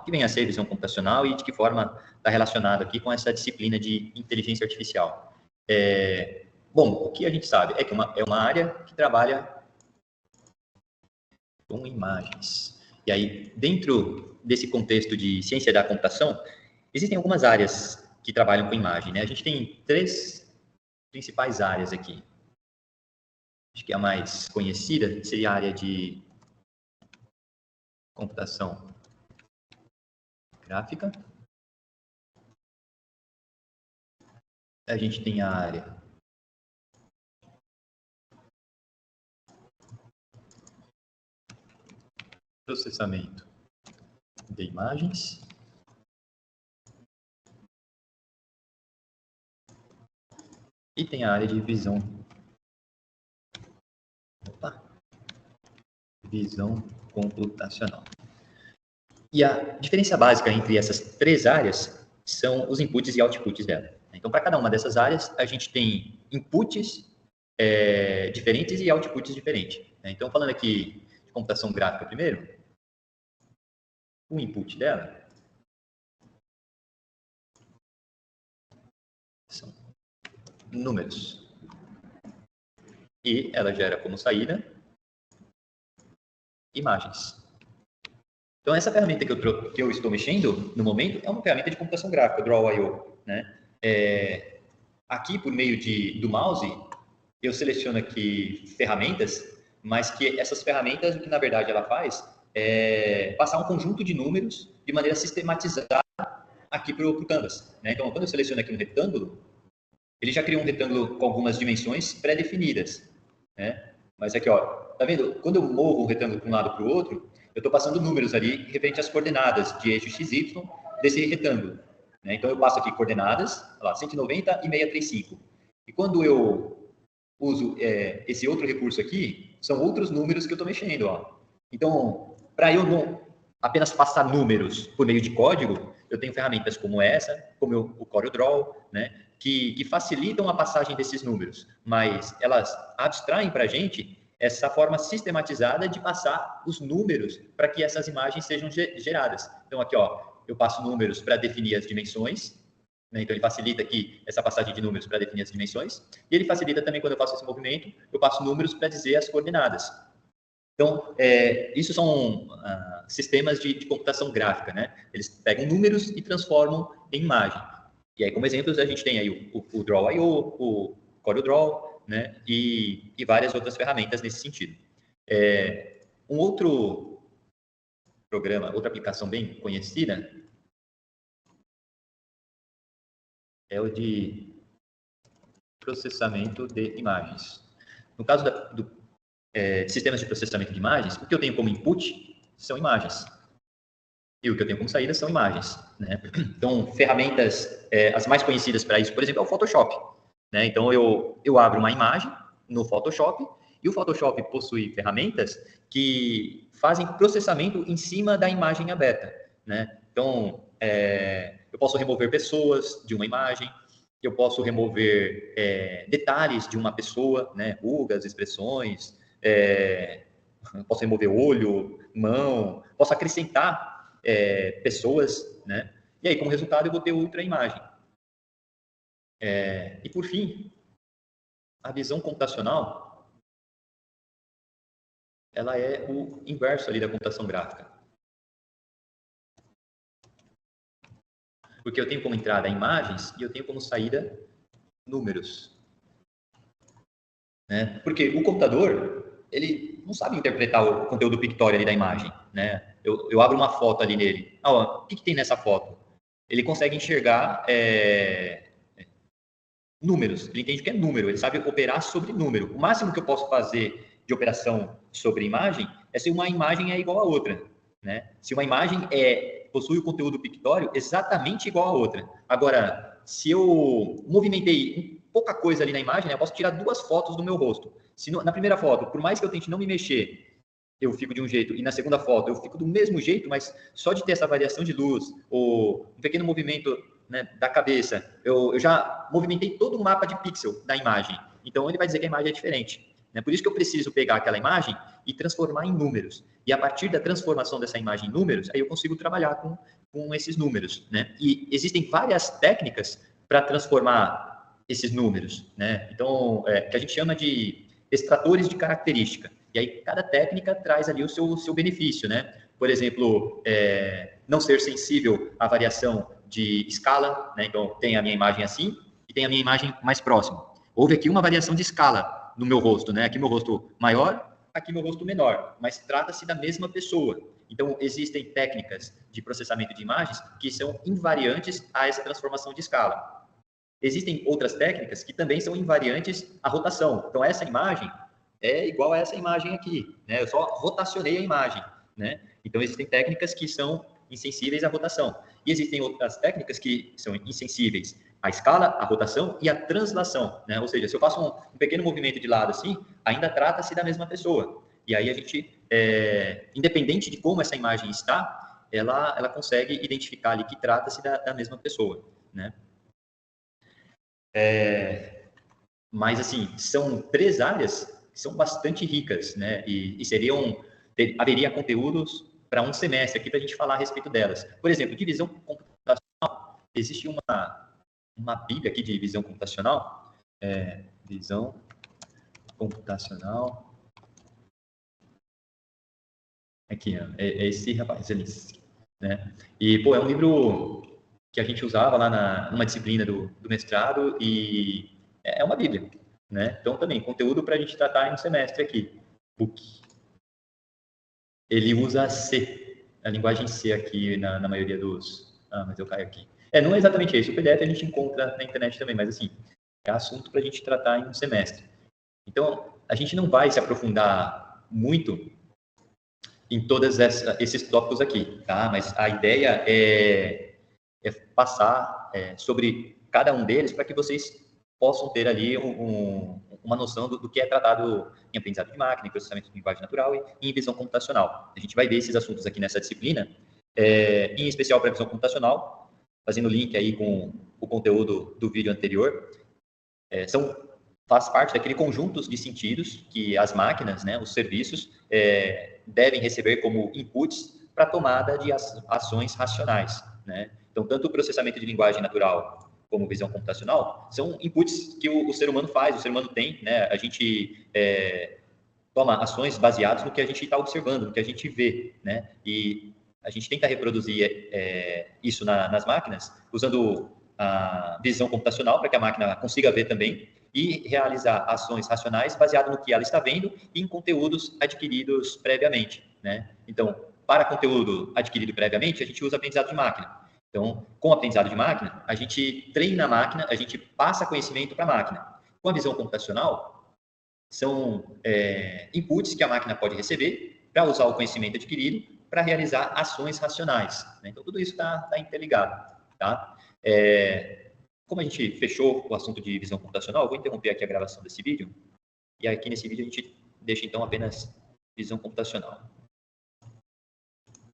que vem a ser visão computacional e de que forma está relacionado aqui com essa disciplina de inteligência artificial. Bom, o que a gente sabe é que é uma área que trabalha com imagens. E aí, dentro desse contexto de ciência da computação, existem algumas áreas que trabalham com imagem, né? A gente tem 3 principais áreas aqui. Acho que a mais conhecida seria a área de computação gráfica. A gente tem a área processamento de imagens. E tem a área de visão computacional. E a diferença básica entre essas 3 áreas são os inputs e outputs dela. Então, para cada uma dessas áreas, a gente tem inputs diferentes e outputs diferentes. Então, falando aqui de computação gráfica primeiro, o input dela são números. E ela gera como saída imagens. Então, essa ferramenta que eu estou mexendo, no momento, é uma ferramenta de computação gráfica, Draw.io, né? Aqui, por meio do mouse, eu seleciono aqui ferramentas, mas que essas ferramentas, o que na verdade ela faz, é passar um conjunto de números de maneira sistematizada aqui para o Canvas, né? Então, quando eu seleciono aqui um retângulo, ele já criou um retângulo com algumas dimensões pré-definidas, né? Mas aqui, ó, tá vendo? Quando eu movo o retângulo para um lado para o outro, eu estou passando números ali referente às coordenadas de eixo XY desse retângulo, né? Então, eu passo aqui coordenadas, lá, 190 e 635. E quando eu uso esse outro recurso aqui, são outros números que eu estou mexendo, ó. Então, para eu não apenas passar números por meio de código, eu tenho ferramentas como essa, como o CorelDRAW, né? Que facilitam a passagem desses números, mas elas abstraem para a gente essa forma sistematizada de passar os números para que essas imagens sejam geradas. Então, aqui, ó, eu passo números para definir as dimensões, né? Então, ele facilita aqui essa passagem de números para definir as dimensões, e ele facilita também, quando eu faço esse movimento, eu passo números para dizer as coordenadas. Então, isso são sistemas de computação gráfica, né? Eles pegam números e transformam em imagem. E aí, como exemplos, a gente tem aí o Draw.io, o CorelDRAW, né? E várias outras ferramentas nesse sentido. Um outro programa, outra aplicação bem conhecida é o de processamento de imagens. No caso de sistemas de processamento de imagens, o que eu tenho como input são imagens. E o que eu tenho como saída são imagens, né? Então, ferramentas, as mais conhecidas para isso, por exemplo, é o Photoshop, né? Então, eu abro uma imagem no Photoshop e o Photoshop possui ferramentas que fazem processamento em cima da imagem aberta, né? Então, eu posso remover pessoas de uma imagem, eu posso remover detalhes de uma pessoa, né? Rugas, expressões, posso remover olho, mão, posso acrescentar pessoas, né? E aí, como resultado, eu vou ter outra imagem. E por fim, a visão computacional, ela é o inverso ali da computação gráfica. Porque eu tenho como entrada imagens e eu tenho como saída números. Né? Porque o computador, ele não sabe interpretar o conteúdo pictório ali da imagem, né? Eu abro uma foto ali nele. O que tem nessa foto? Ele consegue enxergar números. Ele entende que é número. Ele sabe operar sobre número. O máximo que eu posso fazer de operação sobre imagem é se uma imagem é igual a outra, né? Se uma imagem possui o conteúdo pictório exatamente igual a outra. Agora, se eu movimentei pouca coisa ali na imagem, né, eu posso tirar 2 fotos do meu rosto. Se na primeira foto, por mais que eu tente não me mexer, eu fico de um jeito, e na segunda foto eu fico do mesmo jeito, mas só de ter essa variação de luz, ou um pequeno movimento, né, da cabeça, eu já movimentei todo o mapa de pixel da imagem. Então, ele vai dizer que a imagem é diferente. né? Por isso que eu preciso pegar aquela imagem e transformar em números. E a partir da transformação dessa imagem em números, aí eu consigo trabalhar com esses números, né? E existem várias técnicas para transformar esses números, né? Então, que a gente chama de extratores de característica. E aí, cada técnica traz ali o seu benefício, né? Por exemplo, não ser sensível à variação de escala, né? Então, tem a minha imagem assim e tem a minha imagem mais próxima. Houve aqui uma variação de escala no meu rosto, né? Aqui meu rosto maior, aqui meu rosto menor, mas trata-se da mesma pessoa. Então, existem técnicas de processamento de imagens que são invariantes a essa transformação de escala. Existem outras técnicas que também são invariantes à rotação. Então, essa imagem é igual a essa imagem aqui, né? Eu só rotacionei a imagem, né? Então, existem técnicas que são insensíveis à rotação. E existem outras técnicas que são insensíveis à escala, à rotação e à translação, né? Ou seja, se eu faço um pequeno movimento de lado assim, ainda trata-se da mesma pessoa. E aí a gente, independente de como essa imagem está, ela consegue identificar ali que trata-se da mesma pessoa, né? Mas, assim, são 3 áreas que são bastante ricas, né? E haveria conteúdos para um semestre aqui para a gente falar a respeito delas. Por exemplo, divisão computacional. Existe uma bíblia aqui de visão computacional. Visão computacional. Aqui, ó, é esse rapaz ali, né? E, pô, é um livro que a gente usava lá numa disciplina do mestrado e é uma bíblia, né? Então, também, conteúdo para a gente tratar em um semestre aqui. Book. Ele usa C, a linguagem C aqui na maioria dos... Ah, mas eu caio aqui. Não é exatamente isso. O PDF a gente encontra na internet também, mas, assim, é assunto para a gente tratar em um semestre. Então, a gente não vai se aprofundar muito em todos esses tópicos aqui, tá? Mas a ideia é passar sobre cada um deles para que vocês possam ter ali uma noção do que é tratado em aprendizado de máquina, em processamento de linguagem natural e em visão computacional. A gente vai ver esses assuntos aqui nessa disciplina, em especial para a visão computacional, fazendo link aí com o conteúdo do vídeo anterior. Faz parte daquele conjunto de sentidos que as máquinas, né, os serviços, devem receber como inputs para a tomada de ações racionais, né? Então, tanto o processamento de linguagem natural como visão computacional são inputs que o ser humano faz, o ser humano tem, né? A gente toma ações baseadas no que a gente está observando, no que a gente vê, né? E a gente tenta reproduzir isso nas máquinas usando a visão computacional para que a máquina consiga ver também e realizar ações racionais baseadas no que ela está vendo e em conteúdos adquiridos previamente, né? Então, para conteúdo adquirido previamente, a gente usa aprendizado de máquina. Então, com o aprendizado de máquina, a gente treina a máquina, a gente passa conhecimento para a máquina. Com a visão computacional, são inputs que a máquina pode receber para usar o conhecimento adquirido para realizar ações racionais, né? Então, tudo isso está interligado, tá? Como a gente fechou o assunto de visão computacional, eu vou interromper aqui a gravação desse vídeo, e aqui nesse vídeo a gente deixa então apenas visão computacional.